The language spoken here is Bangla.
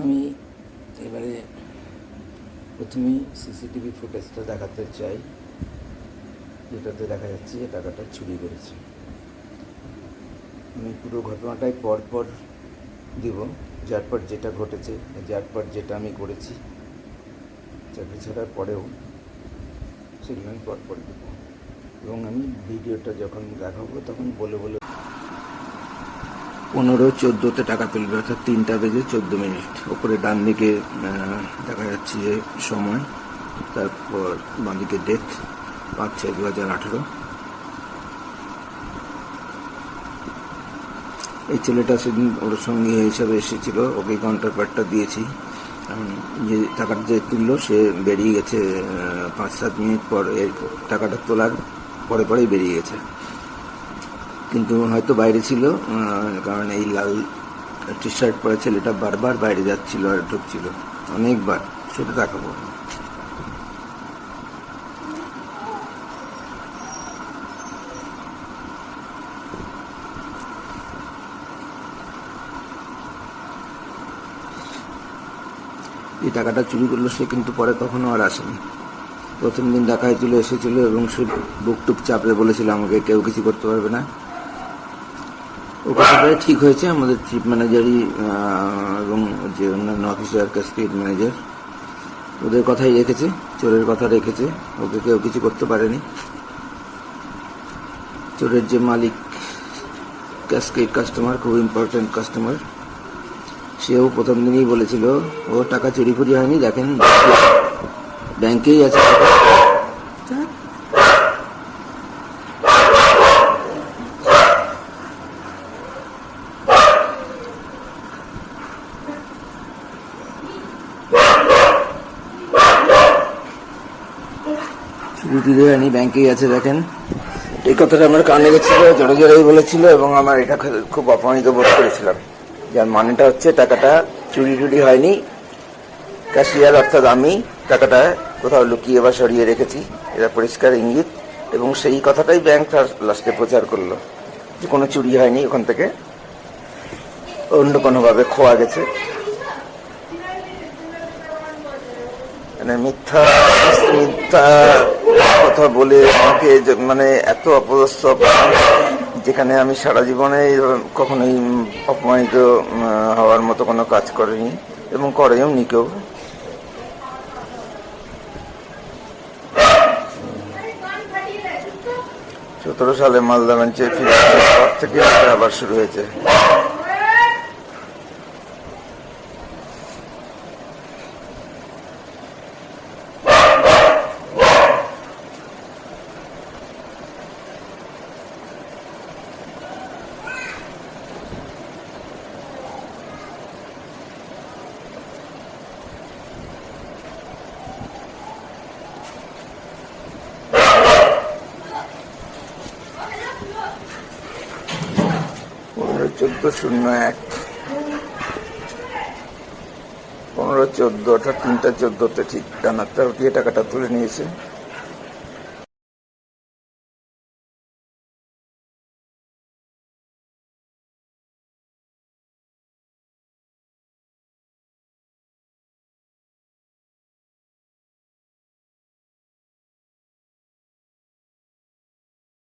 আমি এবারে প্রথমেই সিসিটিভি ফুটেজটা দেখাতে চাই, যেটাতে দেখা যাচ্ছে যে টাকাটা চুরি করেছে। আমি পুরো ঘটনাটাই পর দিব, যার পর যেটা ঘটেছে, যার পর যেটা আমি করেছি, চাকরি ছাড়ার পরেও সেগুলো আমি পর দেব। এবং আমি ভিডিওটা যখন দেখাবো তখন বলে 15:14 টাকা তুলবে, অর্থাৎ 3টা বেজে 14 মিনিট। ওপরে ডান দিকে দেখা যাচ্ছে যে সময়, তারপর বাঁ দিকে ডেট 5/6/2018। এই ছেলেটা সেদিন ওর সঙ্গে হিসাবে এসেছিল, ওকে কাউন্টার পার্টটা দিয়েছি। যে টাকাটা যে তুললো সে বেরিয়ে গেছে 5-7 মিনিট পর। এই টাকাটা তোলার পরেই বেরিয়ে গেছে, কিন্তু হয়তো বাইরে ছিল, কারণ এই লাল টি শার্ট পরে ছেলেটা বারবার বাইরে যাচ্ছিল আর ঢুকছিল অনেকবার, সেটা দেখাবো। এই টাকাটা চুরি করলো সে, কিন্তু পরে কখনো আর আসেনি। প্রথম দিন দেখা হয়েছিল, এসেছিল এবং সে বুকটুক চাপড়ে বলেছিল আমাকে কেউ কিছু করতে পারবে না। ও কথাটাই ঠিক হয়েছে। আমাদের চিফ ম্যানেজারই এবং যে অন্যান্য অফিসার, স্টেট ম্যানেজার, ওদের কথাই রেখেছে, চোরের কথা রেখেছে। ওকে কেউ কিছু করতে পারেনি। চোরের যে মালিক, ক্যাশকেট কাস্টমার, খুব ইম্পর্টেন্ট কাস্টমার, সেও প্রথম দিনই বলেছিল ও টাকা চুরি ফুরি হয়নি, দেখেন ব্যাংকেই আছে টাকা। চুরি টুরি হয়নি, ব্যাংকেই আছে দেখেন। এই কথাটা আমার কানে গেছিল, জোরেই বলেছিল এবং আমার এটা খুব অপমানিত বোধ করেছিলাম। যার মানেটা হচ্ছে টাকাটা চুরি টুরি হয়নি, ক্যাশিয়ার অর্থাৎ আমি টাকাটা কোথাও লুকিয়ে বা সরিয়ে রেখেছি, এটা পরিষ্কার ইঙ্গিত। এবং সেই কথাটাই ব্যাংক লাস্টে প্রচার করলো যে কোনো চুরি হয়নি, ওখান থেকে অন্য কোনোভাবে খোয়া গেছে। মানে মিথ্যা কথা বলে আমাকে এত অপদস্থ, যেখানে আমি সারা জীবনে কখনোই অপমানিত হওয়ার মতো কোনো কাজ করিনি এবং করেও নি কেউ। সালে মালদা বেঞ্চে ফিরে আসার পর থেকে আবার শুরু হয়েছে। অর্থাৎ 3টা 14-তে ঠিক ডানারটা উঠিয়ে টাকাটা তুলে নিয়েছে।